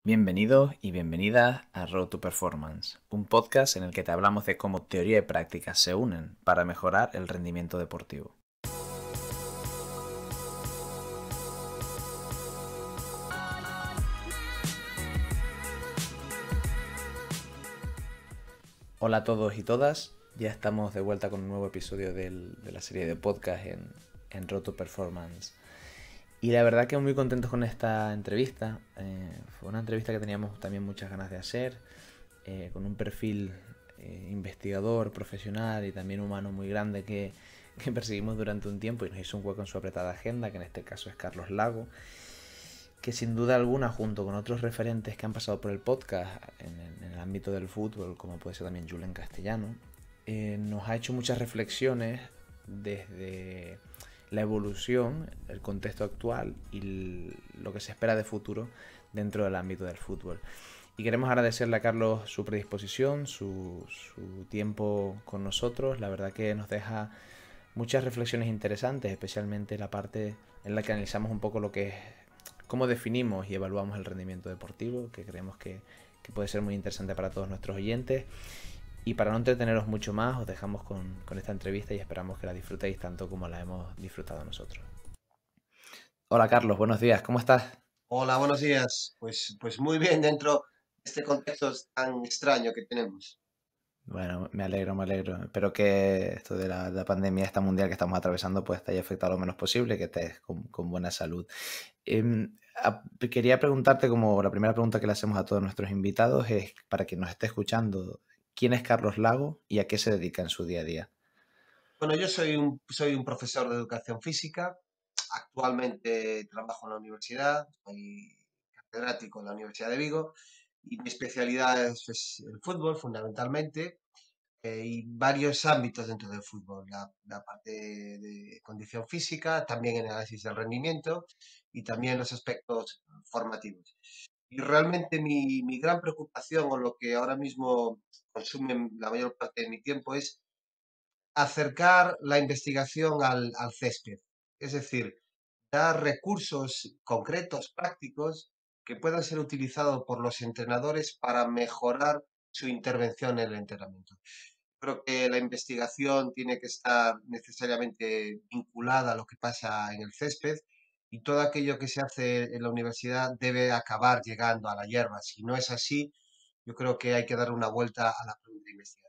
Bienvenidos y bienvenidas a Road to Performance, un podcast en el que te hablamos de cómo teoría y práctica se unen para mejorar el rendimiento deportivo. Hola a todos y todas, ya estamos de vuelta con un nuevo episodio de la serie de podcast en Road to Performance. Y la verdad que muy contentos con esta entrevista. Fue una entrevista que teníamos también muchas ganas de hacer, con un perfil investigador, profesional y también humano muy grande que perseguimos durante un tiempo y nos hizo un hueco en su apretada agenda, que en este caso es Carlos Lago, que sin duda alguna, junto con otros referentes que han pasado por el podcast en el ámbito del fútbol, como puede ser también Julen Castellano, nos ha hecho muchas reflexiones desde la evolución, el contexto actual y lo que se espera de futuro dentro del ámbito del fútbol. Y queremos agradecerle a Carlos su predisposición, su tiempo con nosotros. La verdad que nos deja muchas reflexiones interesantes, especialmente la parte en la que analizamos un poco lo que es, cómo definimos y evaluamos el rendimiento deportivo, que creemos que puede ser muy interesante para todos nuestros oyentes. Y para no entreteneros mucho más, os dejamos con esta entrevista y esperamos que la disfrutéis tanto como la hemos disfrutado nosotros. Hola Carlos, buenos días, ¿cómo estás? Hola, buenos días. Pues muy bien dentro de este contexto tan extraño que tenemos. Bueno, me alegro, me alegro. Espero que esto de la pandemia esta mundial que estamos atravesando pues te haya afectado lo menos posible, que estés con buena salud. Quería preguntarte, como la primera pregunta que le hacemos a todos nuestros invitados es, para quien nos esté escuchando, ¿quién es Carlos Lago y a qué se dedica en su día a día? Bueno, yo soy un profesor de educación física. Actualmente trabajo en la universidad, soy catedrático en la Universidad de Vigo y mi especialidad es pues, el fútbol fundamentalmente y varios ámbitos dentro del fútbol. La parte de condición física, también el análisis del rendimiento y también los aspectos formativos. Y realmente mi gran preocupación o lo que ahora mismo consume la mayor parte de mi tiempo es acercar la investigación al césped. Es decir, dar recursos concretos, prácticos, que puedan ser utilizados por los entrenadores para mejorar su intervención en el entrenamiento. Creo que la investigación tiene que estar necesariamente vinculada a lo que pasa en el césped y todo aquello que se hace en la universidad debe acabar llegando a la hierba. Si no es así, yo creo que hay que dar una vuelta a la pregunta de investigación.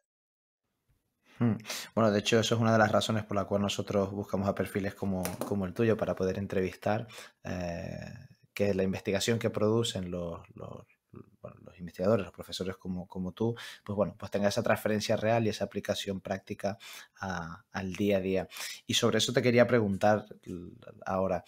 Hmm. Bueno, de hecho, eso es una de las razones por la cual nosotros buscamos a perfiles como el tuyo para poder entrevistar, eh, que la investigación que producen bueno, los investigadores, los profesores como tú, pues bueno, pues tenga esa transferencia real y esa aplicación práctica al día a día. Y sobre eso te quería preguntar ahora.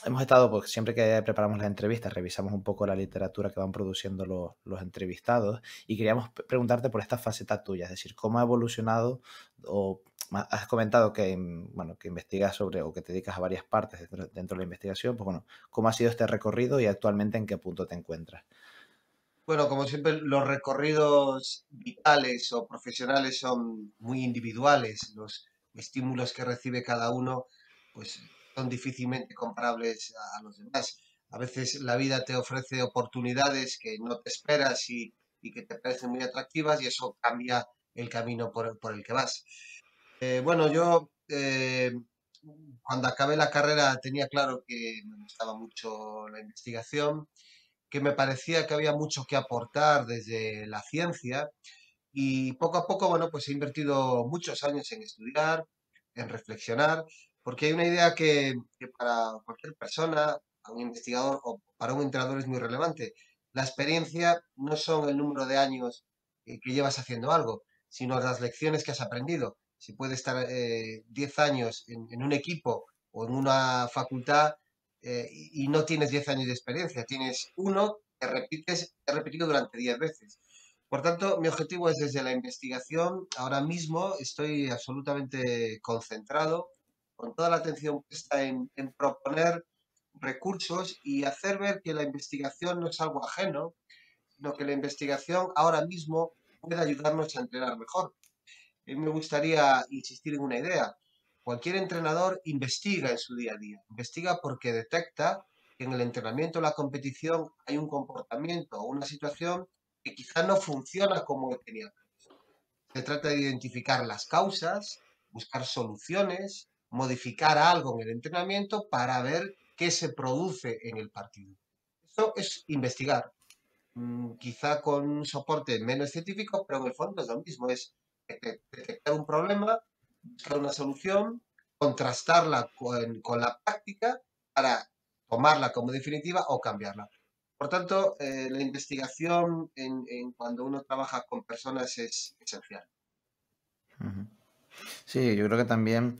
Hemos estado, pues siempre que preparamos las entrevistas, revisamos un poco la literatura que van produciendo los entrevistados y queríamos preguntarte por esta faceta tuya, es decir, cómo ha evolucionado o has comentado que, bueno, que investigas sobre o que te dedicas a varias partes dentro de la investigación, pues bueno, ¿cómo ha sido este recorrido y actualmente en qué punto te encuentras? Bueno, como siempre, los recorridos vitales o profesionales son muy individuales. Los estímulos que recibe cada uno, pues, son difícilmente comparables a los demás. A veces la vida te ofrece oportunidades que no te esperas y que te parecen muy atractivas y eso cambia el camino por el que vas. Bueno, yo cuando acabé la carrera tenía claro que me gustaba mucho la investigación, que me parecía que había mucho que aportar desde la ciencia y poco a poco, bueno, pues he invertido muchos años en estudiar, en reflexionar, porque hay una idea que para cualquier persona, para un investigador o para un entrenador es muy relevante. La experiencia no son el número de años que llevas haciendo algo, sino las lecciones que has aprendido. Si puedes estar 10 años en un equipo o en una facultad y no tienes 10 años de experiencia, tienes uno que repites, que has repetido durante 10 veces. Por tanto, mi objetivo es desde la investigación. Ahora mismo estoy absolutamente concentrado, con toda la atención puesta en proponer recursos y hacer ver que la investigación no es algo ajeno, sino que la investigación ahora mismo puede ayudarnos a entrenar mejor. A mí me gustaría insistir en una idea. Cualquier entrenador investiga en su día a día. Investiga porque detecta que en el entrenamiento o la competición hay un comportamiento o una situación que quizá no funciona como tenía. Se trata de identificar las causas, buscar soluciones, modificar algo en el entrenamiento para ver qué se produce en el partido. Eso es investigar, quizá con un soporte menos científico, pero en el fondo es lo mismo, es detectar un problema, buscar una solución, contrastarla con la práctica para tomarla como definitiva o cambiarla. Por tanto, la investigación cuando uno trabaja con personas es esencial. Ujú. Sí, yo creo que también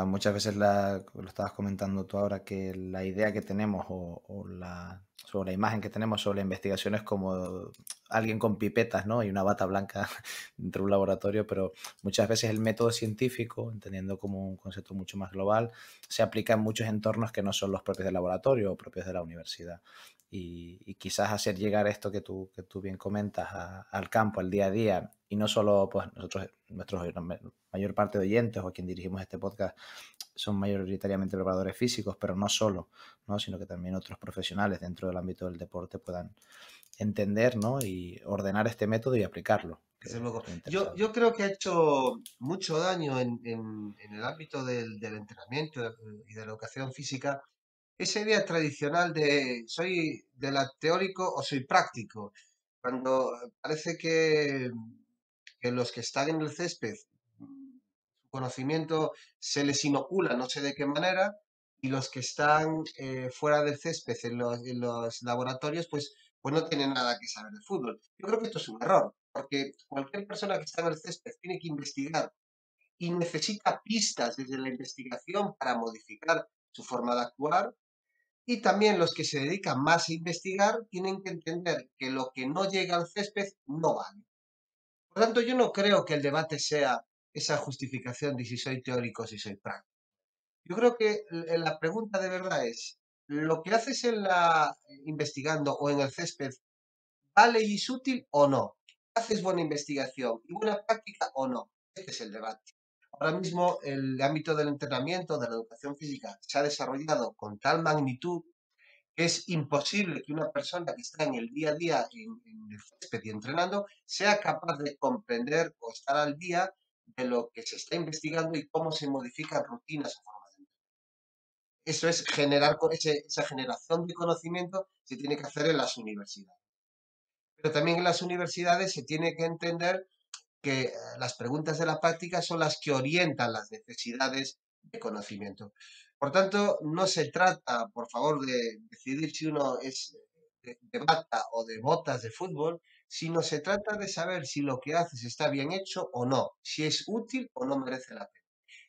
muchas veces lo estabas comentando tú ahora, que la idea que tenemos sobre la imagen que tenemos sobre la investigación es como alguien con pipetas, ¿no? Y una bata blanca dentro de un laboratorio, pero muchas veces el método científico, entendiendo como un concepto mucho más global, se aplica en muchos entornos que no son los propios del laboratorio o propios de la universidad. Y quizás hacer llegar esto que tú bien comentas al campo, al día a día, y no solo pues nosotros, mayor parte de oyentes o a quien dirigimos este podcast son mayoritariamente preparadores físicos, pero no solo, ¿no? Sino que también otros profesionales dentro del ámbito del deporte puedan entender, ¿no? Y ordenar este método y aplicarlo, Desde que luego. es muy Yo interesante. creo que ha hecho mucho daño en el ámbito del entrenamiento y de la educación física esa idea tradicional de soy de la teórico o soy práctico, cuando parece que los que están en el césped, su conocimiento se les inocula, no sé de qué manera, y los que están fuera del césped en los laboratorios, pues no tienen nada que saber de fútbol. Yo creo que esto es un error, porque cualquier persona que está en el césped tiene que investigar y necesita pistas desde la investigación para modificar su forma de actuar y también los que se dedican más a investigar tienen que entender que lo que no llega al césped no vale. Por lo tanto, yo no creo que el debate sea esa justificación de si soy teórico o si soy práctico. Yo creo que la pregunta de verdad es, ¿lo que haces en la investigando o en el césped vale y es útil o no? ¿Haces buena investigación y buena práctica o no? Este es el debate. Ahora mismo el ámbito del entrenamiento, de la educación física, se ha desarrollado con tal magnitud es imposible que una persona que está en el día a día en el césped y entrenando sea capaz de comprender o estar al día de lo que se está investigando y cómo se modifican rutinas o formas de entrenar. Eso es generar esa generación de conocimiento se tiene que hacer en las universidades. Pero también en las universidades se tiene que entender que las preguntas de la práctica son las que orientan las necesidades de conocimiento. Por tanto, no se trata, por favor, de decidir si uno es de bata o de botas de fútbol, sino se trata de saber si lo que haces está bien hecho o no, si es útil o no merece la pena.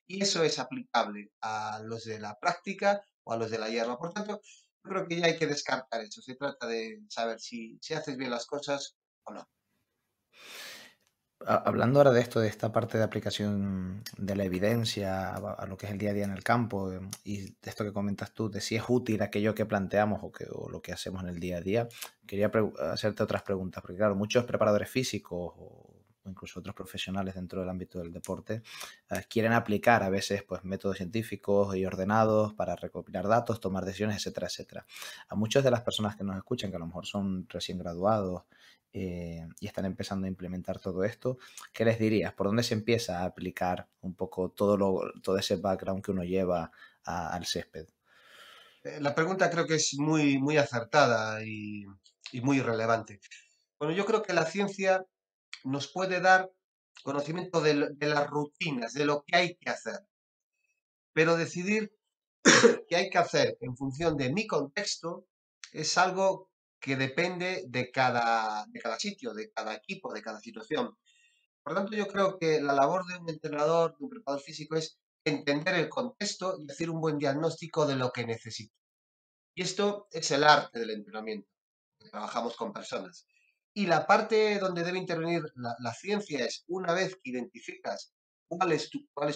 Y eso es aplicable a los de la práctica o a los de la hierba. Por tanto, yo creo que ya hay que descartar eso. Se trata de saber si haces bien las cosas o no. Hablando ahora de esto, de esta parte de aplicación de la evidencia a lo que es el día a día en el campo, y de esto que comentas tú, de si es útil aquello que planteamos o lo que hacemos en el día a día, quería hacerte otras preguntas, porque claro, muchos preparadores físicos o incluso otros profesionales dentro del ámbito del deporte quieren aplicar a veces pues métodos científicos y ordenados para recopilar datos, tomar decisiones, etcétera, etcétera. A muchas de las personas que nos escuchan, que a lo mejor son recién graduados, y están empezando a implementar todo esto, ¿qué les dirías? ¿Por dónde se empieza a aplicar un poco todo ese background que uno lleva al césped? La pregunta creo que es muy, muy acertada y muy relevante. Bueno, yo creo que la ciencia nos puede dar conocimiento de las rutinas, de lo que hay que hacer, pero decidir qué hay que hacer en función de mi contexto es algo que depende de cada sitio, de cada equipo, de cada situación. Por lo tanto, yo creo que la labor de un entrenador, de un preparador físico, es entender el contexto y hacer un buen diagnóstico de lo que necesita. Y esto es el arte del entrenamiento, que trabajamos con personas. Y la parte donde debe intervenir la ciencia es, una vez que identificas cuál es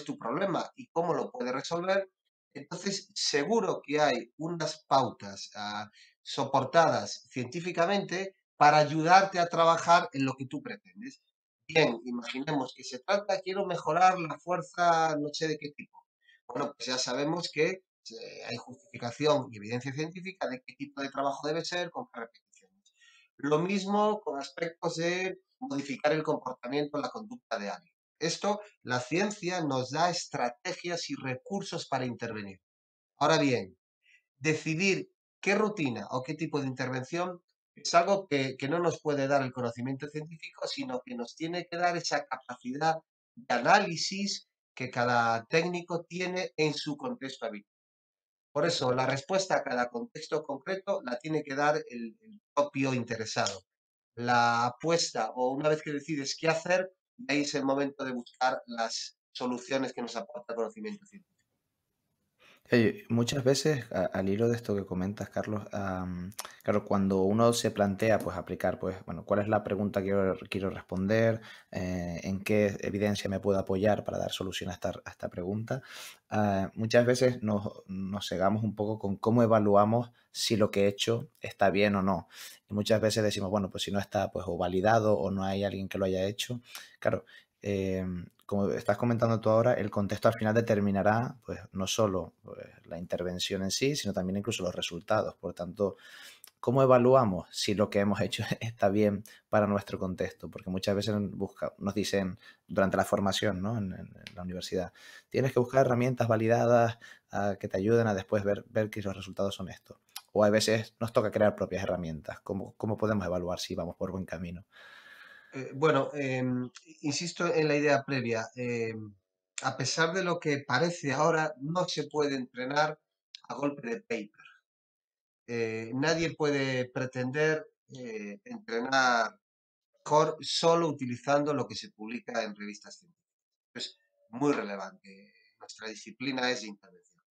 tu problema y cómo lo puedes resolver, entonces seguro que hay unas pautas soportadas científicamente para ayudarte a trabajar en lo que tú pretendes. Bien, imaginemos que se trata, quiero mejorar la fuerza, no sé de qué tipo. Bueno, pues ya sabemos que hay justificación y evidencia científica de qué tipo de trabajo debe ser, con qué repeticiones. Lo mismo con aspectos de modificar el comportamiento, la conducta de alguien. Esto, la ciencia nos da estrategias y recursos para intervenir. Ahora bien, decidir qué rutina o qué tipo de intervención es algo que no nos puede dar el conocimiento científico, sino que nos tiene que dar esa capacidad de análisis que cada técnico tiene en su contexto habitual. Por eso, la respuesta a cada contexto concreto la tiene que dar el propio interesado. La apuesta, o una vez que decides qué hacer, ahí es el momento de buscar las soluciones que nos aporta el conocimiento científico. Muchas veces, al hilo de esto que comentas, Carlos, claro, cuando uno se plantea pues aplicar, pues, bueno, ¿cuál es la pregunta que quiero responder? ¿En qué evidencia me puedo apoyar para dar solución a esta pregunta? Muchas veces nos cegamos un poco con cómo evaluamos si lo que he hecho está bien o no. Y muchas veces decimos, bueno, pues si no está pues o validado o no hay alguien que lo haya hecho. Claro, como estás comentando tú ahora, el contexto al final determinará, pues, no solo pues, la intervención en sí, sino también incluso los resultados. Por tanto, ¿cómo evaluamos si lo que hemos hecho está bien para nuestro contexto? Porque muchas veces nos dicen durante la formación, ¿no? En la universidad, tienes que buscar herramientas validadas que te ayuden a después ver que los resultados son estos. O a veces nos toca crear propias herramientas. ¿Cómo podemos evaluar si vamos por buen camino? Bueno, insisto en la idea previa. A pesar de lo que parece ahora, no se puede entrenar a golpe de paper. Nadie puede pretender entrenar mejor solo utilizando lo que se publica en revistas científicas. Es muy relevante. Nuestra disciplina es de intervención.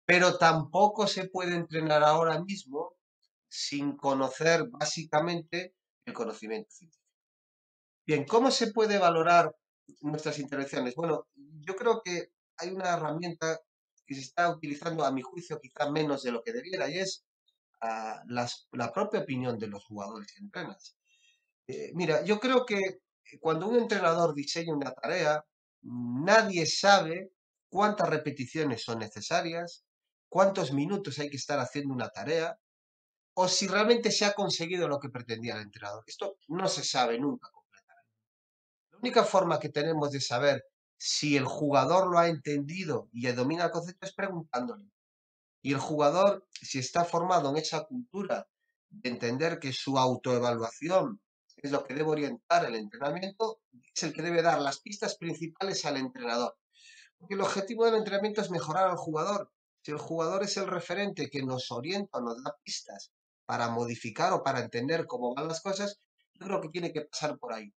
Pero tampoco se puede entrenar ahora mismo sin conocer básicamente el conocimiento científico. Bien, ¿cómo se puede valorar nuestras intervenciones? Bueno, yo creo que hay una herramienta que se está utilizando, a mi juicio, quizá menos de lo que debiera, y es la propia opinión de los jugadores que entrenas. Mira, yo creo que cuando un entrenador diseña una tarea, nadie sabe cuántas repeticiones son necesarias, cuántos minutos hay que estar haciendo una tarea, o si realmente se ha conseguido lo que pretendía el entrenador. Esto no se sabe nunca. La única forma que tenemos de saber si el jugador lo ha entendido y domina el concepto es preguntándole. Y el jugador, si está formado en esa cultura de entender que su autoevaluación es lo que debe orientar el entrenamiento, es el que debe dar las pistas principales al entrenador. Porque el objetivo del entrenamiento es mejorar al jugador. Si el jugador es el referente que nos orienta, nos da pistas para modificar o para entender cómo van las cosas, yo creo que tiene que pasar por ahí.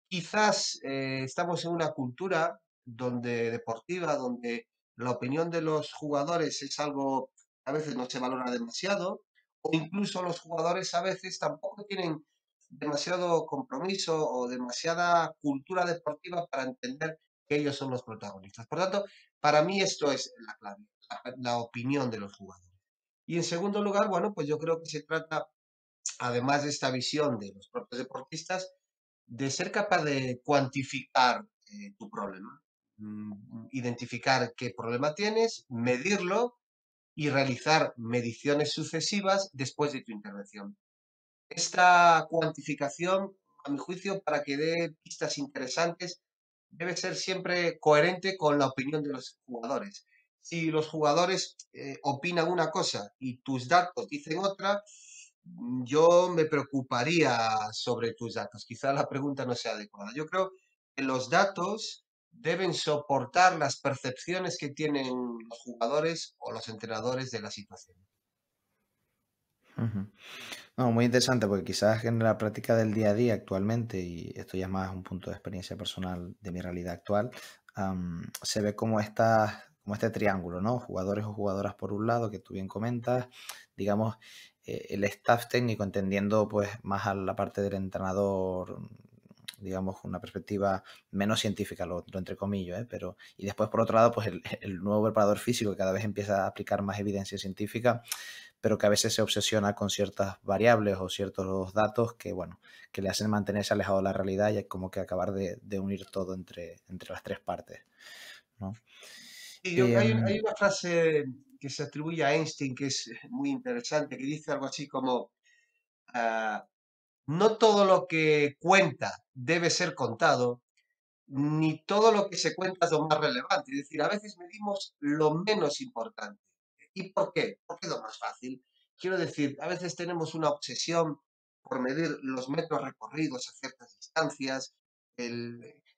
Quizás estamos en una cultura deportiva, donde la opinión de los jugadores es algo que a veces no se valora demasiado, o incluso los jugadores a veces tampoco tienen demasiado compromiso o demasiada cultura deportiva para entender que ellos son los protagonistas. Por tanto, para mí esto es la clave, la opinión de los jugadores. Y en segundo lugar, bueno, pues yo creo que se trata, además de esta visión de los propios deportistas, de ser capaz de cuantificar tu problema, identificar qué problema tienes, medirlo y realizar mediciones sucesivas después de tu intervención. Esta cuantificación, a mi juicio, para que dé pistas interesantes, debe ser siempre coherente con la opinión de los jugadores. Si los jugadores opinan una cosa y tus datos dicen otra, yo me preocuparía sobre tus datos. Quizá la pregunta no sea adecuada. Yo creo que los datos deben soportar las percepciones que tienen los jugadores o los entrenadores de la situación. Ujú. No, muy interesante porque quizás en la práctica del día a día actualmente, y esto ya es más un punto de experiencia personal de mi realidad actual, se ve como este triángulo, ¿no? Jugadores o jugadoras por un lado, que tú bien comentas, digamos, el staff técnico entendiendo pues más a la parte del entrenador, digamos, una perspectiva menos científica, lo entre comillas, ¿eh? Pero, y después por otro lado, pues el nuevo preparador físico que cada vez empieza a aplicar más evidencia científica, pero que a veces se obsesiona con ciertas variables o ciertos datos que, bueno, que le hacen mantenerse alejado de la realidad y es como que acabar de unir todo entre las tres partes, ¿no? Sí, hay Em, una frase que se atribuye a Einstein que es muy interesante, que dice algo así como, ah, no todo lo que cuenta debe ser contado, ni todo lo que se cuenta es lo más relevante. Es decir, a veces medimos lo menos importante. ¿Y por qué? Porque es lo más fácil. Quiero decir, a veces tenemos una obsesión por medir los metros recorridos a ciertas distancias,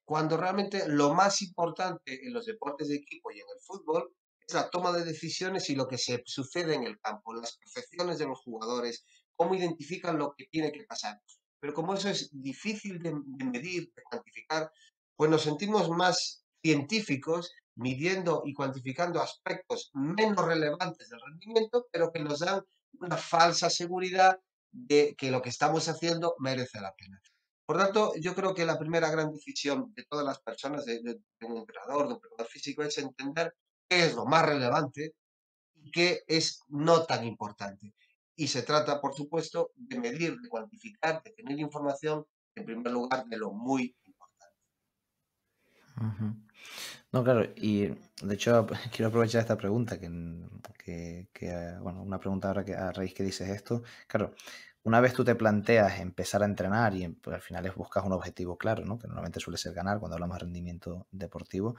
cuando realmente lo más importante en los deportes de equipo y en el fútbol es la toma de decisiones y lo que se sucede en el campo, las percepciones de los jugadores, cómo identifican lo que tiene que pasar. Pero como eso es difícil de medir, de cuantificar, pues nos sentimos más científicos midiendo y cuantificando aspectos menos relevantes del rendimiento, pero que nos dan una falsa seguridad de que lo que estamos haciendo merece la pena. Por tanto, yo creo que la primera gran decisión de todas las personas, de un entrenador, de un preparador físico, es entender qué es lo más relevante y qué es no tan importante. Y se trata, por supuesto, de medir, de cuantificar, de tener información, en primer lugar, de lo muy importante. ujú. No, claro, y de hecho quiero aprovechar esta pregunta, bueno, una pregunta ahora que a raíz que dices esto, claro, una vez tú te planteas empezar a entrenar y pues, al final buscas un objetivo claro, ¿no? Que normalmente suele ser ganar cuando hablamos de rendimiento deportivo,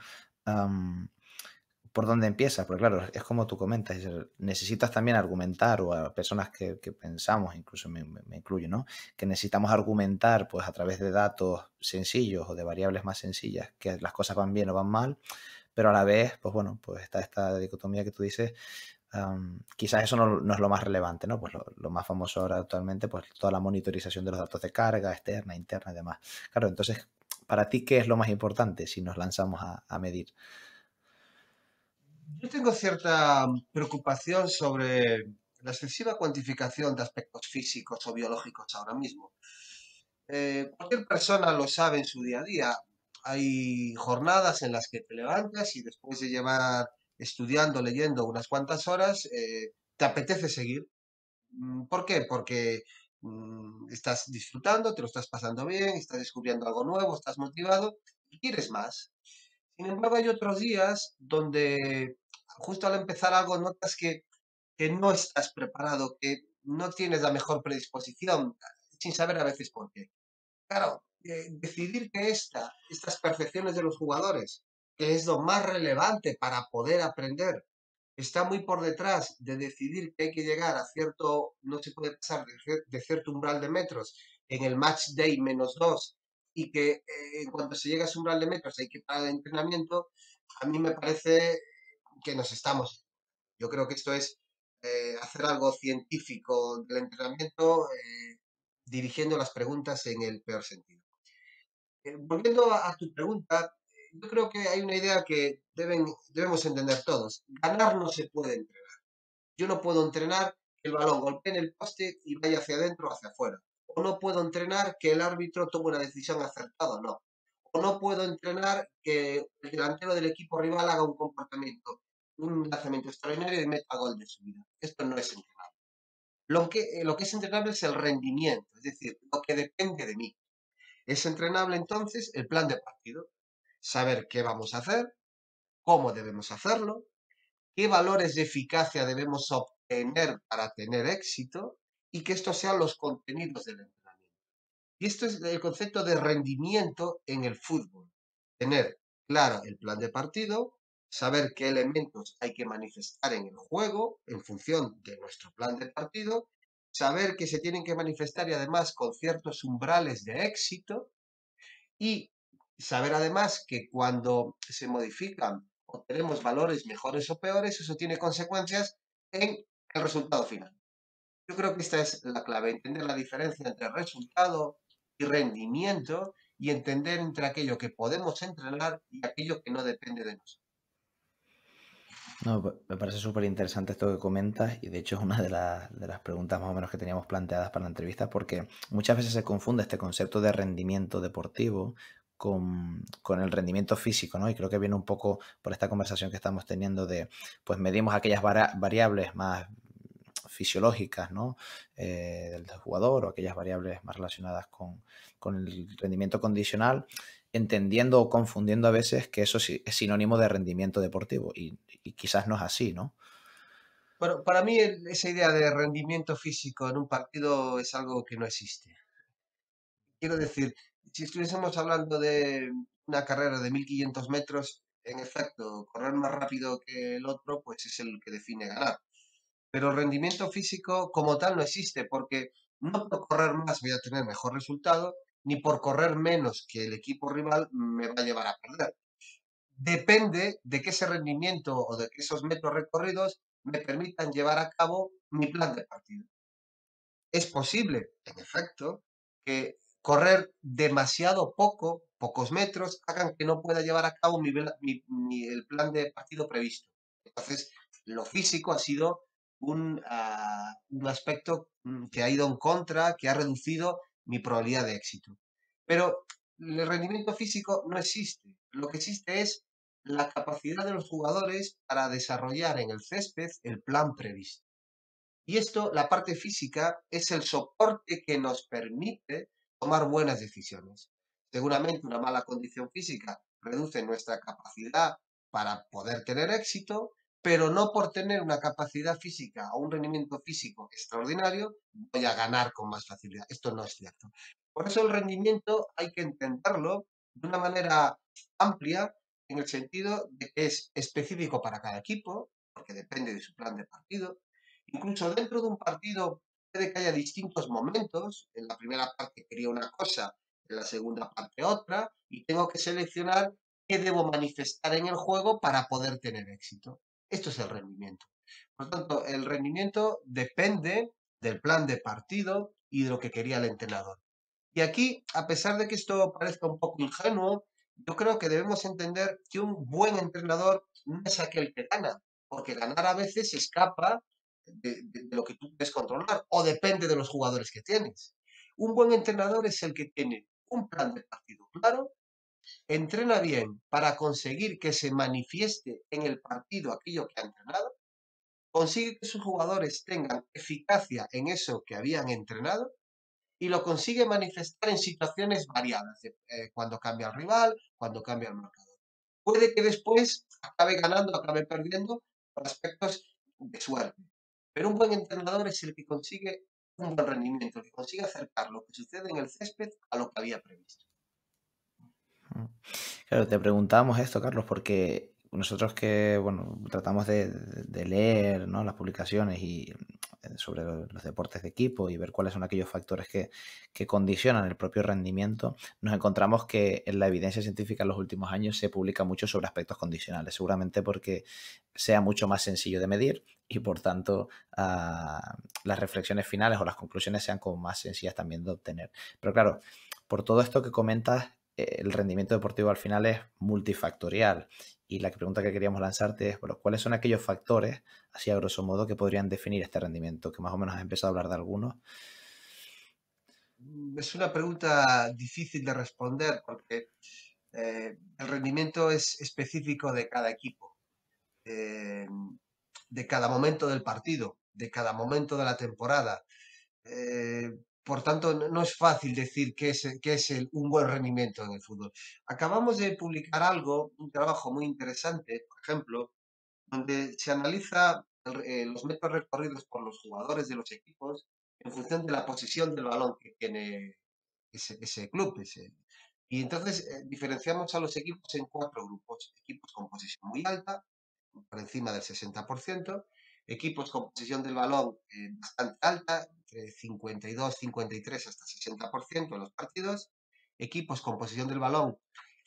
¿por dónde empiezas? Porque claro, es como tú comentas, es decir, necesitas también argumentar, o a personas que pensamos, incluso me incluyo, ¿no? Que necesitamos argumentar pues a través de datos sencillos o de variables más sencillas que las cosas van bien o van mal, pero a la vez, pues bueno, pues está esta dicotomía que tú dices, quizás eso no es lo más relevante, ¿no? Pues lo más famoso ahora actualmente, pues toda la monitorización de los datos de carga externa, interna y demás. Claro, entonces, para ti, ¿qué es lo más importante si nos lanzamos a medir? Yo tengo cierta preocupación sobre la excesiva cuantificación de aspectos físicos o biológicos ahora mismo. Cualquier persona lo sabe en su día a día. Hay jornadas en las que te levantas y después de llevar estudiando, leyendo unas cuantas horas, te apetece seguir. ¿Por qué? Porque estás disfrutando, te lo estás pasando bien, estás descubriendo algo nuevo, estás motivado y quieres más. Sin embargo, hay otros días donde justo al empezar algo notas que no estás preparado, que no tienes la mejor predisposición, sin saber a veces por qué. Claro, decidir que estas percepciones de los jugadores, que es lo más relevante para poder aprender, está muy por detrás de decidir que hay que llegar a cierto, no se puede pasar de cierto umbral de metros en el match day -2 y que en cuanto se llega a ese umbral de metros hay que parar el entrenamiento, a mí me parece que nos estamos. Yo creo que esto es hacer algo científico del entrenamiento, dirigiendo las preguntas en el peor sentido. Volviendo a tu pregunta, yo creo que hay una idea que debemos entender todos. Ganar no se puede entrenar. Yo no puedo entrenar que el balón golpee en el poste y vaya hacia adentro o hacia afuera. O no puedo entrenar que el árbitro tome una decisión acertada, no. O no puedo entrenar que el delantero del equipo rival haga un comportamiento, un lanzamiento extraordinario y meta gol de su vida. Esto no es entrenar. Lo que es entrenable es el rendimiento, es decir, lo que depende de mí. Es entrenable entonces el plan de partido, saber qué vamos a hacer, cómo debemos hacerlo, qué valores de eficacia debemos obtener para tener éxito y que estos sean los contenidos del entrenamiento. Y esto es el concepto de rendimiento en el fútbol. Tener claro el plan de partido, saber qué elementos hay que manifestar en el juego en función de nuestro plan de partido, saber que se tienen que manifestar y además con ciertos umbrales de éxito y saber además que cuando se modifican o tenemos valores mejores o peores, eso tiene consecuencias en el resultado final. Yo creo que esta es la clave, entender la diferencia entre resultado y rendimiento y entender entre aquello que podemos entrenar y aquello que no depende de nosotros. No, me parece súper interesante esto que comentas, y de hecho es una de las preguntas más o menos que teníamos planteadas para la entrevista, porque muchas veces se confunde este concepto de rendimiento deportivo con el rendimiento físico, ¿no? Y creo que viene un poco por esta conversación que estamos teniendo de, pues medimos aquellas variables más fisiológicas, ¿no? Del jugador, o aquellas variables más relacionadas con el rendimiento condicional, entendiendo o confundiendo a veces que eso sí es sinónimo de rendimiento deportivo y quizás no es así, ¿no? Bueno, para mí esa idea de rendimiento físico en un partido es algo que no existe. Quiero decir, si estuviésemos hablando de una carrera de 1500 metros, en efecto, correr más rápido que el otro, pues es el que define ganar. Pero el rendimiento físico como tal no existe, porque no por correr más voy a tener mejor resultado, ni por correr menos que el equipo rival me va a llevar a perder. Depende de que ese rendimiento o de que esos metros recorridos me permitan llevar a cabo mi plan de partido. Es posible, en efecto, que correr demasiado poco, pocos metros, hagan que no pueda llevar a cabo el plan de partido previsto. Entonces, lo físico ha sido un aspecto que ha ido en contra, que ha reducido mi probabilidad de éxito. Pero el rendimiento físico no existe. Lo que existe es la capacidad de los jugadores para desarrollar en el césped el plan previsto. Y esto, la parte física, es el soporte que nos permite tomar buenas decisiones. Seguramente una mala condición física reduce nuestra capacidad para poder tener éxito, pero no por tener una capacidad física o un rendimiento físico extraordinario voy a ganar con más facilidad. Esto no es cierto. Por eso el rendimiento hay que entenderlo de una manera amplia en el sentido de que es específico para cada equipo, porque depende de su plan de partido. Incluso dentro de un partido puede que haya distintos momentos. En la primera parte quería una cosa, en la segunda parte otra, y tengo que seleccionar qué debo manifestar en el juego para poder tener éxito. Esto es el rendimiento. Por lo tanto, el rendimiento depende del plan de partido y de lo que quería el entrenador. Y aquí, a pesar de que esto parezca un poco ingenuo, yo creo que debemos entender que un buen entrenador no es aquel que gana, porque ganar a veces escapa de lo que tú puedes controlar o depende de los jugadores que tienes. Un buen entrenador es el que tiene un plan de partido claro, entrena bien para conseguir que se manifieste en el partido aquello que ha entrenado, consigue que sus jugadores tengan eficacia en eso que habían entrenado y lo consigue manifestar en situaciones variadas, cuando cambia el rival, cuando cambia el marcador. Puede que después acabe ganando, acabe perdiendo por aspectos de suerte, pero un buen entrenador es el que consigue un buen rendimiento, el que consigue acercar lo que sucede en el césped a lo que había previsto. Claro, te preguntábamos esto, Carlos, porque nosotros que, bueno, tratamos de leer, ¿no?, las publicaciones y sobre los deportes de equipo y ver cuáles son aquellos factores que condicionan el propio rendimiento, nos encontramos que en la evidencia científica en los últimos años se publica mucho sobre aspectos condicionales, seguramente porque sea mucho más sencillo de medir y por tanto las reflexiones finales o las conclusiones sean como más sencillas también de obtener. Pero claro, por todo esto que comentas, el rendimiento deportivo al final es multifactorial. Y la pregunta que queríamos lanzarte es, bueno, ¿cuáles son aquellos factores, así a grosso modo, que podrían definir este rendimiento? Que más o menos has empezado a hablar de algunos. Es una pregunta difícil de responder porque el rendimiento es específico de cada equipo, eh, de cada momento del partido, de cada momento de la temporada. Eh, por tanto, no es fácil decir qué es un buen rendimiento en el fútbol. Acabamos de publicar algo, un trabajo muy interesante, por ejemplo, donde se analiza los metros recorridos por los jugadores de los equipos en función de la posesión del balón que tiene ese club. Y entonces diferenciamos a los equipos en cuatro grupos. Equipos con posesión muy alta, por encima del 60%, equipos con posesión del balón bastante alta, entre 52, 53 hasta 60% en los partidos, equipos con posesión del balón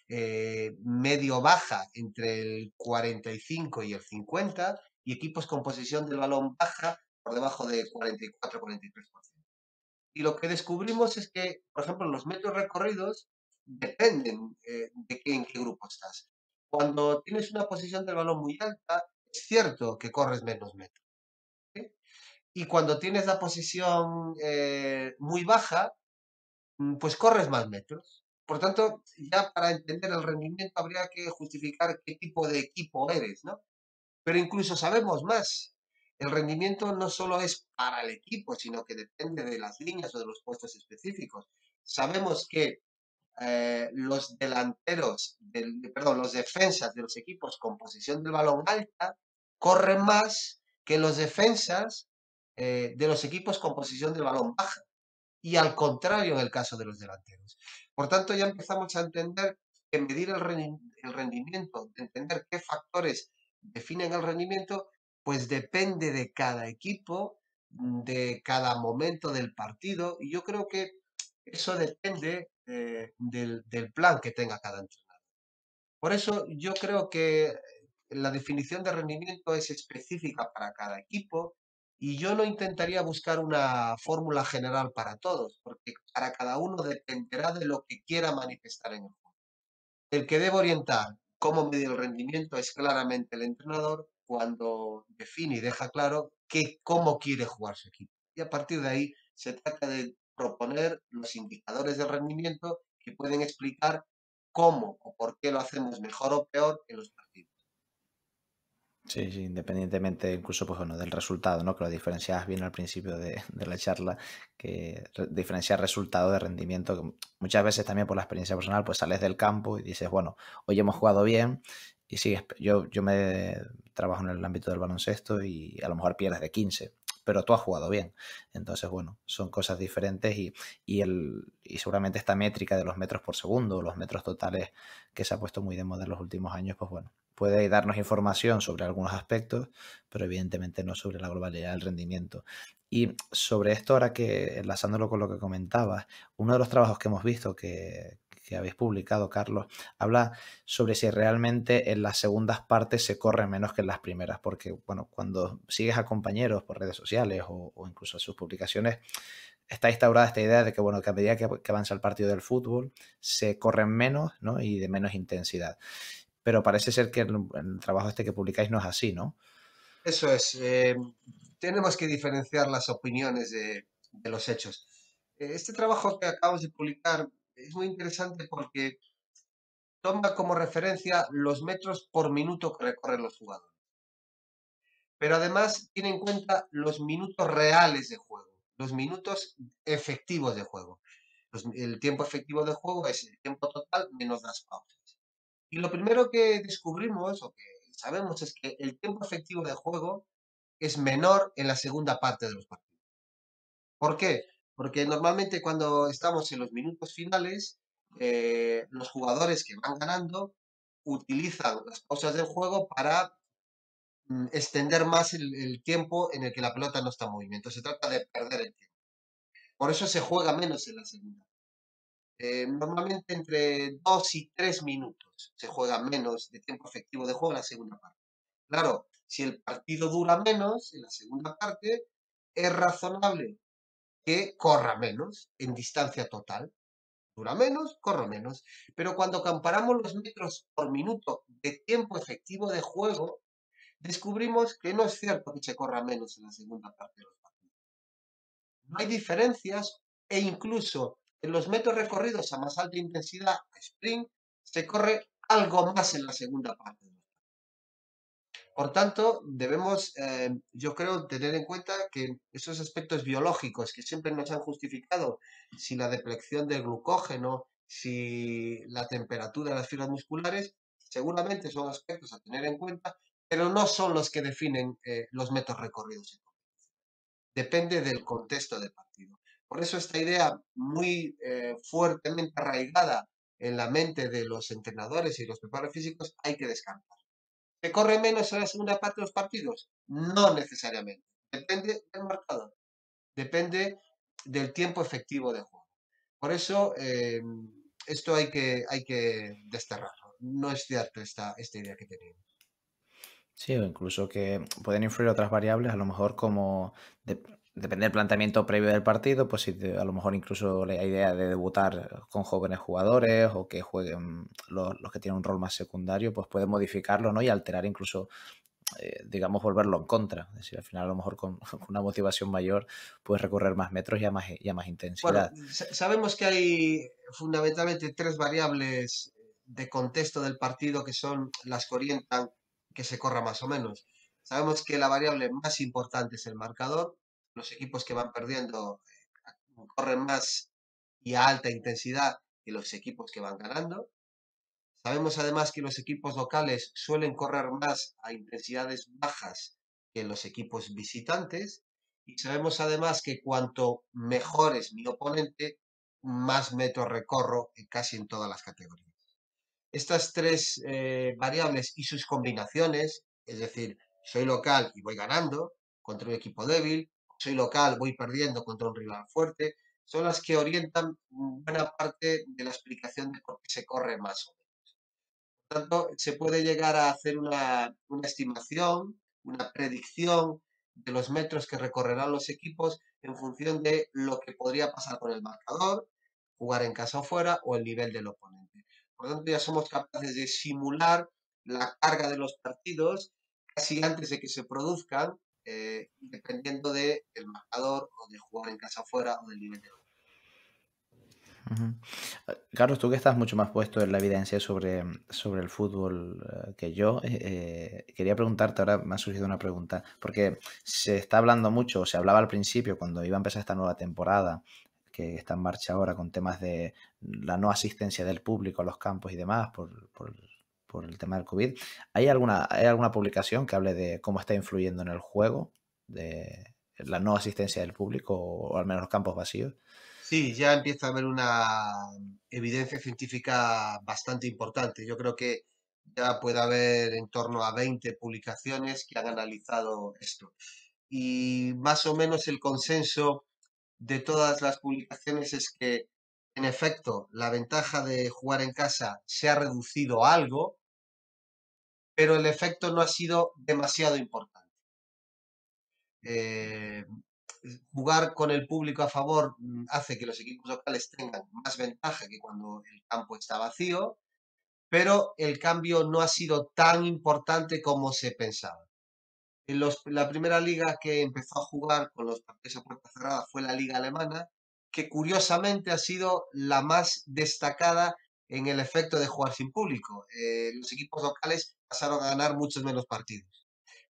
medio-baja entre el 45 y el 50, y equipos con posesión del balón baja por debajo de 44-43%. Y lo que descubrimos es que, por ejemplo, los metros recorridos dependen en qué grupo estás. Cuando tienes una posición del balón muy alta, es cierto que corres menos metros. ¿Sí? Y cuando tienes la posición muy baja, pues corres más metros. Por tanto, ya para entender el rendimiento habría que justificar qué tipo de equipo eres, ¿no? Pero incluso sabemos más. El rendimiento no solo es para el equipo, sino que depende de las líneas o de los puestos específicos. Sabemos que los delanteros, perdón, los defensas de los equipos con posesión del balón alta corren más que los defensas de los equipos con posesión del balón baja. Y al contrario en el caso de los delanteros. Por tanto, ya empezamos a entender que medir el rendimiento, de entender qué factores definen el rendimiento, pues depende de cada equipo, de cada momento del partido. Y yo creo que eso depende del plan que tenga cada entrenador. Por eso yo creo que la definición de rendimiento es específica para cada equipo y yo no intentaría buscar una fórmula general para todos, porque para cada uno dependerá de lo que quiera manifestar en el juego. El que debe orientar cómo medir el rendimiento es claramente el entrenador cuando define y deja claro cómo quiere jugar su equipo. Y a partir de ahí se trata de proponer los indicadores de rendimiento que pueden explicar cómo o por qué lo hacemos mejor o peor en los partidos. Sí, sí, independientemente incluso pues, bueno, del resultado, ¿no? Que lo diferenciabas bien al principio de la charla, que diferenciar resultado de rendimiento, que muchas veces también por la experiencia personal, pues sales del campo y dices, bueno, hoy hemos jugado bien y sigues, yo me trabajo en el ámbito del baloncesto y a lo mejor pierdes de 15, pero tú has jugado bien. Entonces, bueno, son cosas diferentes y seguramente esta métrica de los metros por segundo, los metros totales que se ha puesto muy de moda en los últimos años, pues bueno, puede darnos información sobre algunos aspectos, pero evidentemente no sobre la globalidad del rendimiento. Y sobre esto, ahora que enlazándolo con lo que comentabas, uno de los trabajos que hemos visto que habéis publicado, Carlos, habla sobre si realmente en las segundas partes se corre menos que en las primeras, porque bueno, cuando sigues a compañeros por redes sociales o incluso sus publicaciones, está instaurada esta idea de que, bueno, que a medida que avanza el partido del fútbol, se corren menos, ¿no? Y de menos intensidad. Pero parece ser que el trabajo este que publicáis no es así, ¿no? Eso es, tenemos que diferenciar las opiniones de los hechos. Este trabajo que acabamos de publicar es muy interesante porque toma como referencia los metros por minuto que recorren los jugadores. Pero además tiene en cuenta los minutos reales de juego, los minutos efectivos de juego. El tiempo efectivo de juego es el tiempo total menos las pausas. Y lo primero que descubrimos o que sabemos es que el tiempo efectivo de juego es menor en la segunda parte de los partidos. ¿Por qué? Porque normalmente cuando estamos en los minutos finales, los jugadores que van ganando utilizan las pausas del juego para extender más el tiempo en el que la pelota no está en movimiento. Se trata de perder el tiempo. Por eso se juega menos en la segunda. Normalmente entre 2 y 3 minutos se juega menos de tiempo efectivo de juego en la segunda parte. Claro, si el partido dura menos en la segunda parte, es razonable que corra menos en distancia total. Dura menos, corro menos. Pero cuando comparamos los metros por minuto de tiempo efectivo de juego, descubrimos que no es cierto que se corra menos en la segunda parte de los partidos. No hay diferencias e incluso en los metros recorridos a más alta intensidad, a sprint, se corre algo más en la segunda parte. Por tanto, debemos, yo creo, tener en cuenta que esos aspectos biológicos que siempre nos han justificado, si la deplección del glucógeno, si la temperatura de las fibras musculares, seguramente son aspectos a tener en cuenta, pero no son los que definen los metros recorridos. Depende del contexto del partido. Por eso esta idea muy fuertemente arraigada en la mente de los entrenadores y los preparadores físicos hay que descartar. ¿Se corre menos en la segunda parte de los partidos? No necesariamente. Depende del marcador. Depende del tiempo efectivo de juego. Por eso, esto hay que desterrarlo. No es cierto esta idea que tenemos. Sí, o incluso que pueden influir otras variables, a lo mejor como depende del planteamiento previo del partido, pues si a lo mejor incluso la idea de debutar con jóvenes jugadores o que jueguen los que tienen un rol más secundario, pues puede modificarlo, ¿no? Y alterar incluso, digamos, volverlo en contra. Es decir, al final a lo mejor con, con una motivación mayor puedes recorrer más metros y a más Bueno, intensidad. sabemos que hay fundamentalmente tres variables de contexto del partido que son las que orientan que se corra más o menos. Sabemos que la variable más importante es el marcador. Los equipos que van perdiendo corren más y a alta intensidad que los equipos que van ganando. Sabemos además que los equipos locales suelen correr más a intensidades bajas que los equipos visitantes. Y sabemos además que cuanto mejor es mi oponente, más metros recorro casi en todas las categorías. Estas tres variables y sus combinaciones, es decir, soy local y voy ganando contra un equipo débil, soy local, voy perdiendo contra un rival fuerte, son las que orientan buena parte de la explicación de por qué se corre más o menos. Por tanto, se puede llegar a hacer una estimación, una predicción de los metros que recorrerán los equipos en función de lo que podría pasar con el marcador, jugar en casa o fuera, o el nivel del oponente. Por lo tanto, ya somos capaces de simular la carga de los partidos casi antes de que se produzcan, dependiendo del marcador o de jugar en casa o fuera o del nivel del oponente. Ujú. Carlos, tú que estás mucho más puesto en la evidencia sobre el fútbol que yo, quería preguntarte, ahora me ha surgido una pregunta, porque se está hablando mucho, o se hablaba al principio cuando iba a empezar esta nueva temporada, que está en marcha ahora con temas de la no asistencia del público a los campos y demás por el tema del COVID. ¿Hay alguna publicación que hable de cómo está influyendo en el juego, de la no asistencia del público o al menos los campos vacíos? Sí, ya empieza a haber una evidencia científica bastante importante. Yo creo que ya puede haber en torno a 20 publicaciones que han analizado esto. Y más o menos el consenso de todas las publicaciones es que, en efecto, la ventaja de jugar en casa se ha reducido algo, pero el efecto no ha sido demasiado importante. Eh, Jugar con el público a favor hace que los equipos locales tengan más ventaja que cuando el campo está vacío, pero el cambio no ha sido tan importante como se pensaba. La primera liga que empezó a jugar con los partidos a puerta cerrada fue la liga alemana, que curiosamente ha sido la más destacada en el efecto de jugar sin público. Los equipos locales pasaron a ganar muchos menos partidos.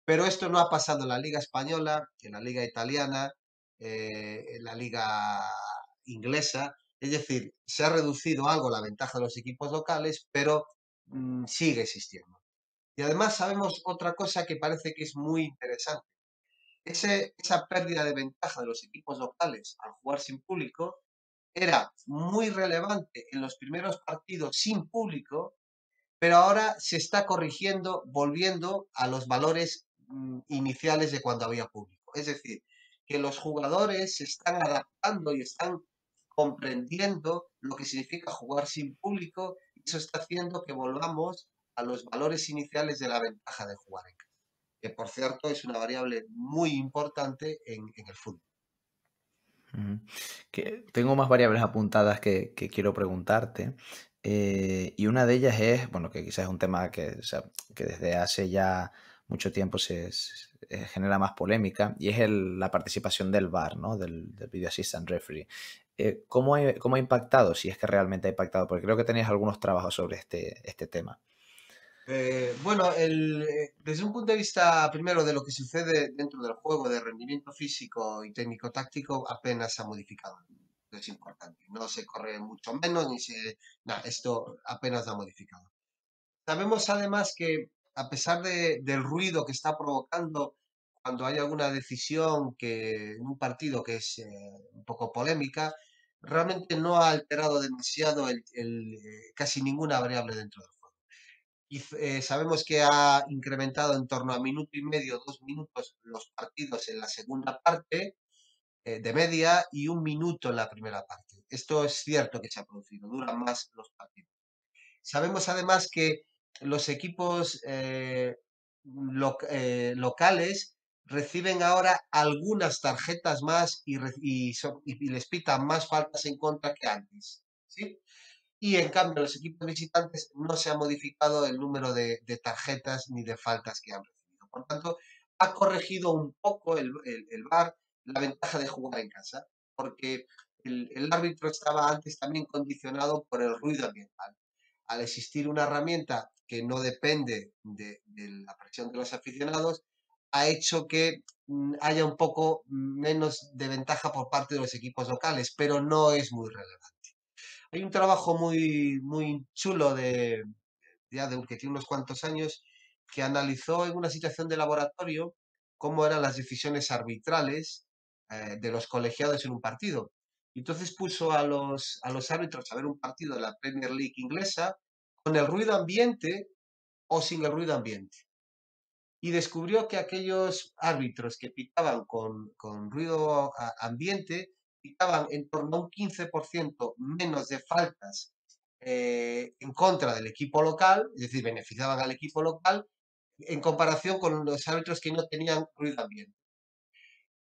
Pero esto no ha pasado en la Liga Española, en la Liga Italiana, en la Liga Inglesa. Es decir, se ha reducido algo la ventaja de los equipos locales, pero sigue existiendo. Y además sabemos otra cosa que parece que es muy interesante. Esa pérdida de ventaja de los equipos locales al jugar sin público era muy relevante en los primeros partidos sin público, pero ahora se está corrigiendo volviendo a los valores iniciales de cuando había público. Es decir, que los jugadores se están adaptando y están comprendiendo lo que significa jugar sin público y eso está haciendo que volvamos a los valores iniciales de la ventaja de jugar en casa, que por cierto es una variable muy importante en el fútbol. Ujú. Tengo más variables apuntadas que quiero preguntarte. Y una de ellas es, bueno, que quizás es un tema que, o sea, que desde hace ya mucho tiempo genera más polémica, y es la participación del VAR, ¿no? Del Video Assistant Referee. ¿Cómo ha impactado? Si es que realmente ha impactado, porque creo que tenías algunos trabajos sobre este tema. Bueno, desde un punto de vista primero de lo que sucede dentro del juego de rendimiento físico y técnico-táctico, apenas se ha modificado. Es importante. No se corre mucho menos, ni se. Nada, esto apenas se ha modificado. Sabemos además que, a pesar del ruido que está provocando cuando hay alguna decisión en un partido que es un poco polémica, realmente no ha alterado demasiado casi ninguna variable dentro del juego. Y sabemos que ha incrementado en torno a minuto y medio, 2 minutos los partidos en la segunda parte de media y 1 minuto en la primera parte. Esto es cierto que se ha producido, duran más los partidos. Sabemos además que los equipos locales reciben ahora algunas tarjetas más y les pitan más faltas en contra que antes. ¿Sí? Y en cambio, los equipos visitantes no se ha modificado el número de tarjetas ni de faltas que han recibido. Por tanto, ha corregido un poco el VAR la ventaja de jugar en casa, porque el árbitro estaba antes también condicionado por el ruido ambiental. Al existir una herramienta que no depende de la presión de los aficionados, ha hecho que haya un poco menos de ventaja por parte de los equipos locales, pero no es muy relevante. Hay un trabajo muy chulo que tiene unos cuantos años, que analizó en una situación de laboratorio cómo eran las decisiones arbitrales de los colegiados en un partido. Y entonces puso a los árbitros a ver un partido de la Premier League inglesa con el ruido ambiente o sin el ruido ambiente. Y descubrió que aquellos árbitros que pitaban con ruido ambiente pitaban en torno a un 15% menos de faltas en contra del equipo local, es decir, beneficiaban al equipo local, en comparación con los árbitros que no tenían ruido ambiente.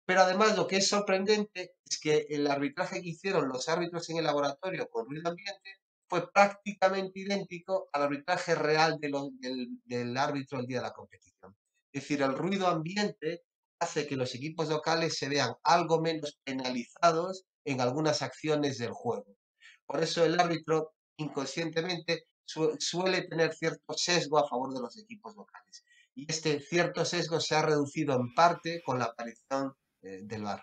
Pero además lo que es sorprendente es que el arbitraje que hicieron los árbitros en el laboratorio con ruido ambiente fue prácticamente idéntico al arbitraje real del árbitro el día de la competición. Es decir, el ruido ambiente hace que los equipos locales se vean algo menos penalizados en algunas acciones del juego. Por eso el árbitro inconscientemente suele tener cierto sesgo a favor de los equipos locales. Y este cierto sesgo se ha reducido en parte con la aparición del VAR.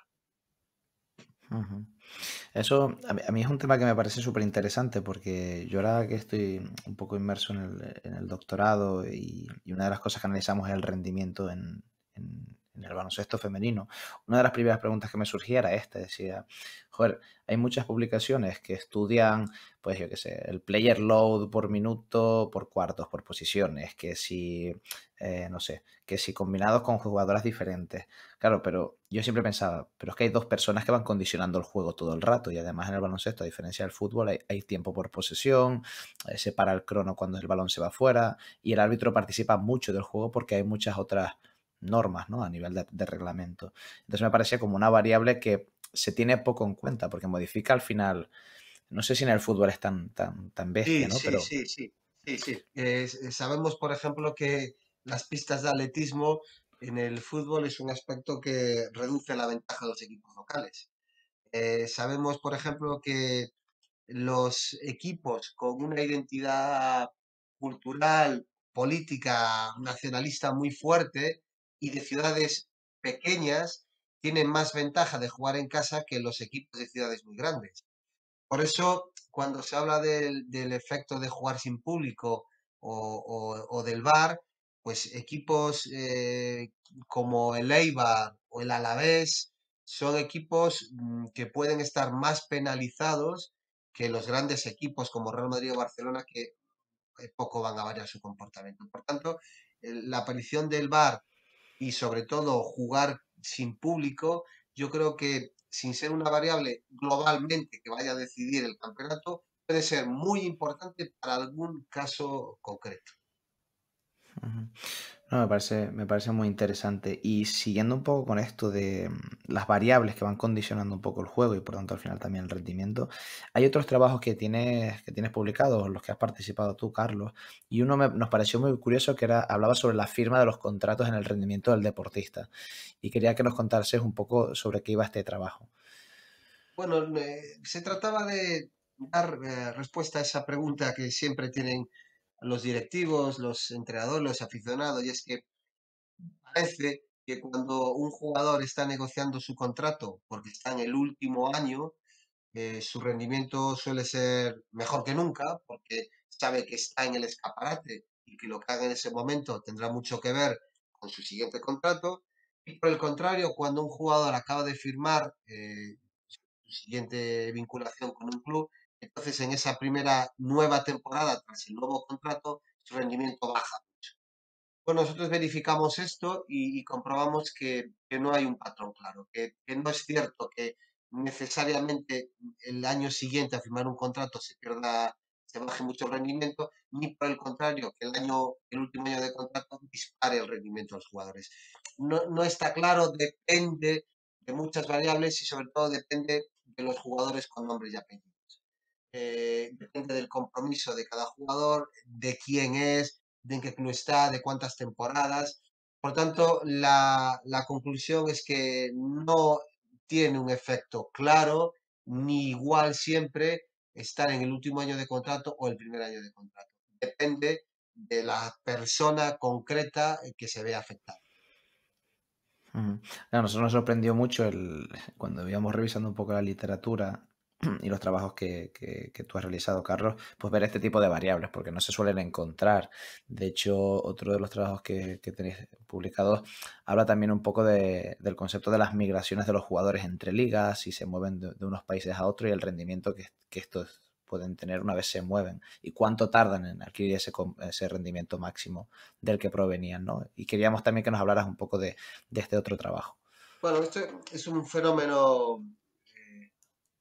Ujú. Eso a mí es un tema que me parece súper interesante porque yo ahora que estoy un poco inmerso en el doctorado y una de las cosas que analizamos es el rendimiento en el baloncesto femenino, una de las primeras preguntas que me surgía era esta, decía, joder, hay muchas publicaciones que estudian, pues yo qué sé, el player load por minuto, por cuartos, por posiciones, que si, no sé, que si combinados con jugadoras diferentes. Claro, pero yo siempre pensaba, pero es que hay dos personas que van condicionando el juego todo el rato y además en el baloncesto, a diferencia del fútbol, hay tiempo por posesión, se para el crono cuando el balón se va fuera y el árbitro participa mucho del juego porque hay muchas otras normas, ¿no? A nivel de reglamento. Entonces me parecía como una variable que se tiene poco en cuenta porque modifica al final, no sé si en el fútbol es tan bestia, Sí, ¿no? sí, Pero sí, sí, sí, sí. Sabemos, por ejemplo, que las pistas de atletismo en el fútbol es un aspecto que reduce la ventaja de los equipos locales. Sabemos, por ejemplo, que los equipos con una identidad cultural, política, nacionalista muy fuerte y de ciudades pequeñas tienen más ventaja de jugar en casa que los equipos de ciudades muy grandes. Por eso, cuando se habla del efecto de jugar sin público o del VAR, pues equipos como el Eibar o el Alavés son equipos que pueden estar más penalizados que los grandes equipos como Real Madrid o Barcelona, que poco van a variar su comportamiento. Por tanto, la aparición del VAR y sobre todo jugar sin público, yo creo que sin ser una variable globalmente que vaya a decidir el campeonato, puede ser muy importante para algún caso concreto. ujú. No, me parece muy interesante. Y siguiendo un poco con esto de las variables que van condicionando un poco el juego y por tanto al final también el rendimiento, hay otros trabajos que tienes publicados, en los que has participado tú, Carlos, y uno nos pareció muy curioso que hablaba sobre la firma de los contratos en el rendimiento del deportista. Y quería que nos contases un poco sobre qué iba este trabajo. Bueno, se trataba de dar respuesta a esa pregunta que siempre tienen los directivos, los entrenadores, los aficionados, y es que parece que cuando un jugador está negociando su contrato porque está en el último año, su rendimiento suele ser mejor que nunca porque sabe que está en el escaparate y que lo que haga en ese momento tendrá mucho que ver con su siguiente contrato. Y por el contrario, cuando un jugador acaba de firmar su siguiente vinculación con un club, entonces en esa primera nueva temporada, tras el nuevo contrato, su rendimiento baja. Bueno, nosotros verificamos esto y comprobamos que no hay un patrón claro, que no es cierto que necesariamente el año siguiente a firmar un contrato se baje mucho el rendimiento, ni por el contrario, que el último año de contrato dispare el rendimiento de los jugadores. No está claro, depende de muchas variables y sobre todo depende de los jugadores con nombres y apellidos. Depende del compromiso de cada jugador, de quién es, de en qué club está, de cuántas temporadas. Por tanto, la conclusión es que no tiene un efecto claro, ni igual siempre estar en el último año de contrato o el primer año de contrato. Depende de la persona concreta que se ve afectada. Ujú. A nosotros nos sorprendió mucho cuando íbamos revisando un poco la literatura. y los trabajos que tú has realizado, Carlos, pues ver este tipo de variables, porque no se suelen encontrar. De hecho, otro de los trabajos que tenéis publicados habla también un poco del concepto de las migraciones de los jugadores entre ligas, si se mueven de unos países a otros y el rendimiento que estos pueden tener una vez se mueven y cuánto tardan en adquirir ese rendimiento máximo del que provenían, ¿no? Y queríamos también que nos hablaras un poco de este otro trabajo. Bueno, esto es un fenómeno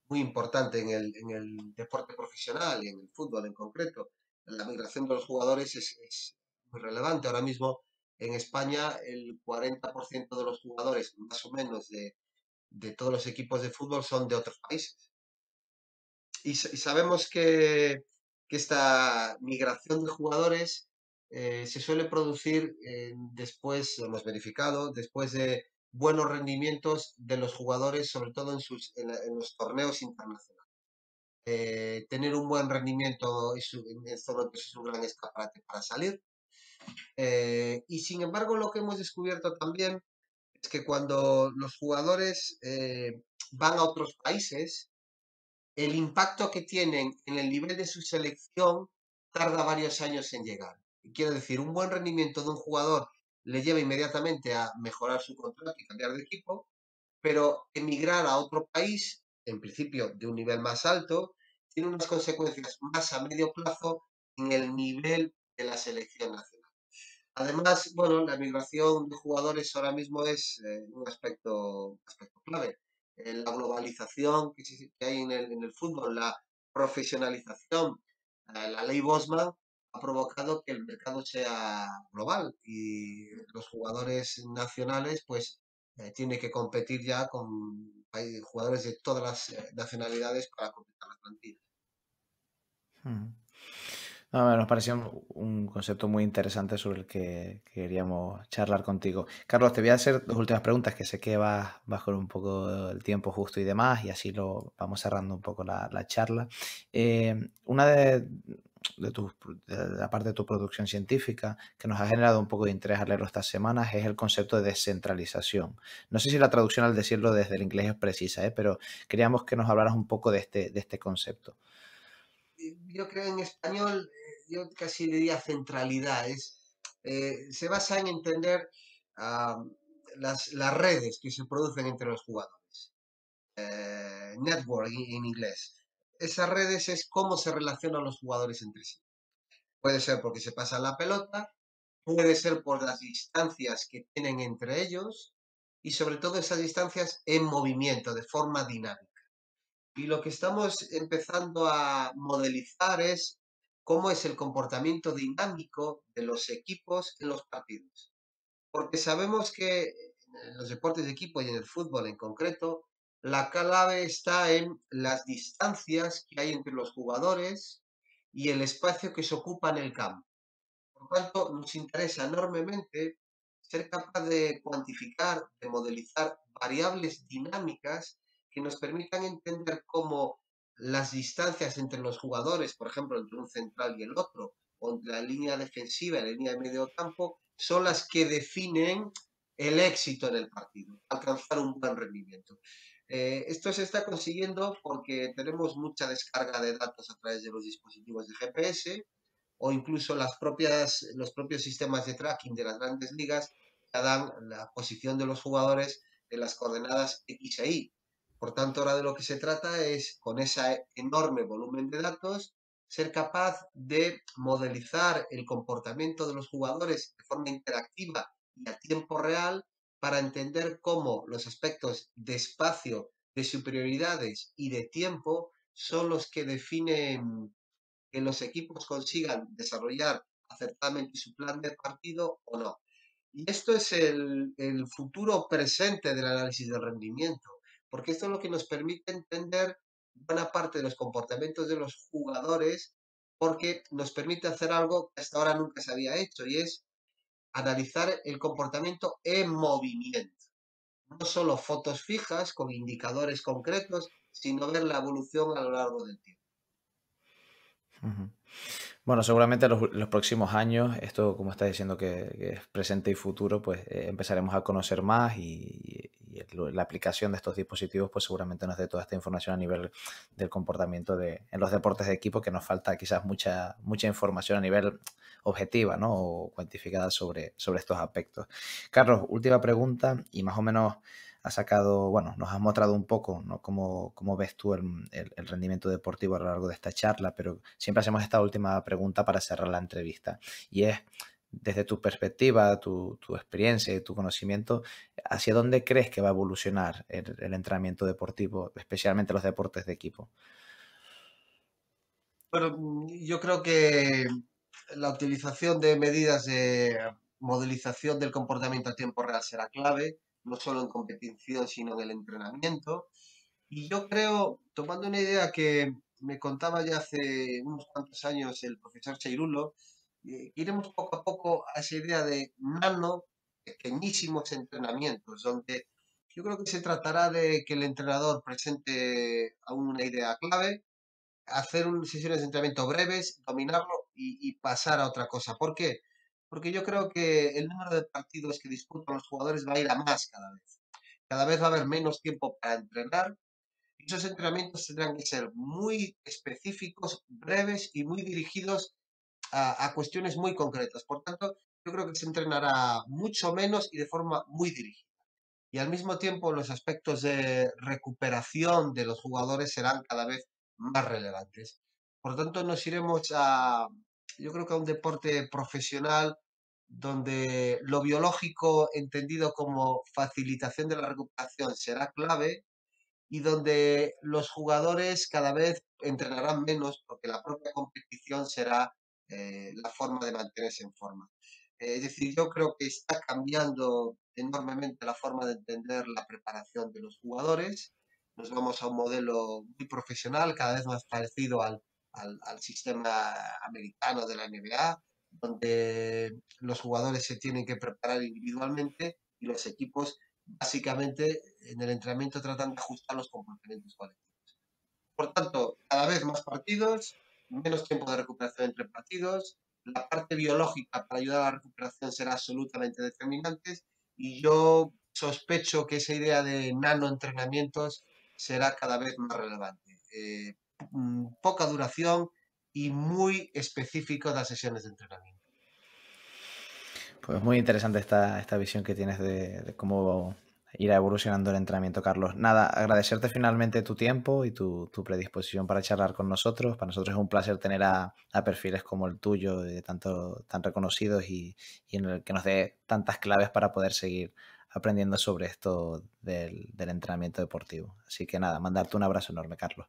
muy importante en el deporte profesional y en el fútbol en concreto. La migración de los jugadores es muy relevante. Ahora mismo en España el 40% de los jugadores, más o menos, de todos los equipos de fútbol son de otros países. Y sabemos que esta migración de jugadores se suele producir después, lo hemos verificado, después de buenos rendimientos de los jugadores, sobre todo en los torneos internacionales. Tener un buen rendimiento en estos momentos es un gran escaparate para salir. Y sin embargo, lo que hemos descubierto también es que cuando los jugadores van a otros países, el impacto que tienen en el nivel de su selección tarda varios años en llegar. Quiero decir, un buen rendimiento de un jugador le lleva inmediatamente a mejorar su contrato y cambiar de equipo, pero emigrar a otro país, en principio de un nivel más alto, tiene unas consecuencias más a medio plazo en el nivel de la selección nacional. Además, bueno, la migración de jugadores ahora mismo es un aspecto clave. La globalización que hay en el fútbol, la profesionalización, la ley Bosman ha provocado que el mercado sea global y los jugadores nacionales pues tienen que competir ya con jugadores de todas las nacionalidades para completar las plantillas. Ujú. No, nos pareció un concepto muy interesante sobre el que queríamos charlar contigo. Carlos, te voy a hacer dos últimas preguntas que sé que vas con un poco el tiempo justo y demás, y así lo vamos cerrando un poco la charla. Una de la parte de tu producción científica que nos ha generado un poco de interés al leerlo estas semanas es el concepto de descentralización. No sé si la traducción al decirlo desde el inglés es precisa, pero queríamos que nos hablaras un poco de este concepto. Yo creo en español, yo casi diría centralidad, se basa en entender ah, las redes que se producen entre los jugadores, network en inglés. Esas redes es cómo se relacionan los jugadores entre sí. Puede ser porque se pasa la pelota, puede ser por las distancias que tienen entre ellos y sobre todo esas distancias en movimiento, de forma dinámica. Y lo que estamos empezando a modelizar es cómo es el comportamiento dinámico de los equipos en los partidos. Porque sabemos que en los deportes de equipo y en el fútbol en concreto, la clave está en las distancias que hay entre los jugadores y el espacio que se ocupa en el campo. Por tanto, nos interesa enormemente ser capaz de cuantificar, de modelizar variables dinámicas que nos permitan entender cómo las distancias entre los jugadores, por ejemplo, entre un central y el otro, o entre la línea defensiva y la línea de medio campo, son las que definen el éxito en el partido, alcanzar un buen rendimiento. Esto se está consiguiendo porque tenemos mucha descarga de datos a través de los dispositivos de GPS, o incluso los propios sistemas de tracking de las grandes ligas ya dan la posición de los jugadores en las coordenadas X e Y. Por tanto, ahora de lo que se trata es, con ese enorme volumen de datos, ser capaz de modelizar el comportamiento de los jugadores de forma interactiva y a tiempo real para entender cómo los aspectos de espacio, de superioridades y de tiempo son los que definen que los equipos consigan desarrollar acertadamente su plan de partido o no. Y esto es el futuro presente del análisis del rendimiento, porque esto es lo que nos permite entender buena parte de los comportamientos de los jugadores, porque nos permite hacer algo que hasta ahora nunca se había hecho, y es analizar el comportamiento en movimiento. No solo fotos fijas con indicadores concretos, sino ver la evolución a lo largo del tiempo. Ujú. Bueno, seguramente los próximos años, esto como estás diciendo que es presente y futuro, pues empezaremos a conocer más y la aplicación de estos dispositivos pues seguramente nos dé toda esta información a nivel del comportamiento en los deportes de equipo, que nos falta quizás mucha información a nivel objetiva, ¿no? O cuantificada sobre estos aspectos. Carlos, última pregunta, y más o menos nos has mostrado un poco, ¿no? Cómo ves tú el rendimiento deportivo a lo largo de esta charla, pero siempre hacemos esta última pregunta para cerrar la entrevista, y es, desde tu perspectiva, tu experiencia y tu conocimiento, ¿hacia dónde crees que va a evolucionar el entrenamiento deportivo, especialmente los deportes de equipo? Bueno, yo creo que la utilización de medidas de modelización del comportamiento a tiempo real será clave, no solo en competición, sino en el entrenamiento. Y yo creo, tomando una idea que me contaba ya hace unos cuantos años el profesor Cheirulo, iremos poco a poco a esa idea de nano, pequeñísimos entrenamientos, donde yo creo que se tratará de que el entrenador presente aún una idea clave, hacer sesiones de entrenamiento breves, dominarlo y pasar a otra cosa. ¿Por qué? Porque yo creo que el número de partidos que disputan los jugadores va a ir a más cada vez. Cada vez va a haber menos tiempo para entrenar. Esos entrenamientos tendrán que ser muy específicos, breves y muy dirigidos a cuestiones muy concretas. Por tanto, yo creo que se entrenará mucho menos y de forma muy dirigida. Y al mismo tiempo, los aspectos de recuperación de los jugadores serán cada vez más relevantes. Por tanto, nos iremos yo creo que a un deporte profesional donde lo biológico, entendido como facilitación de la recuperación, será clave, y donde los jugadores cada vez entrenarán menos porque la propia competición será la forma de mantenerse en forma. Es decir, yo creo que está cambiando enormemente la forma de entender la preparación de los jugadores. Nos vamos a un modelo muy profesional, cada vez más parecido al sistema americano de la NBA, donde los jugadores se tienen que preparar individualmente y los equipos básicamente en el entrenamiento tratan de ajustar los comportamientos colectivos. Por tanto, cada vez más partidos, menos tiempo de recuperación entre partidos, la parte biológica para ayudar a la recuperación será absolutamente determinante, y yo sospecho que esa idea de nanoentrenamientos será cada vez más relevante. Poca duración y muy específico de las sesiones de entrenamiento. Pues muy interesante esta visión que tienes de cómo irá evolucionando el entrenamiento, Carlos. Nada, agradecerte finalmente tu tiempo y tu predisposición para charlar con nosotros. Para nosotros es un placer tener a perfiles como el tuyo, tan reconocidos, y en el que nos dé tantas claves para poder seguir aprendiendo sobre esto del entrenamiento deportivo. Así que nada, mandarte un abrazo enorme, Carlos.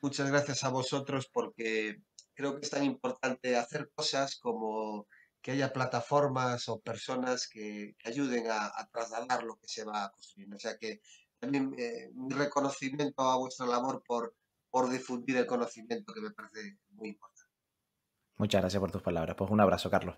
Muchas gracias a vosotros, porque creo que es tan importante hacer cosas como que haya plataformas o personas que ayuden a trasladar lo que se va construyendo. O sea que también mi reconocimiento a vuestra labor por difundir el conocimiento, que me parece muy importante. Muchas gracias por tus palabras. Pues un abrazo, Carlos.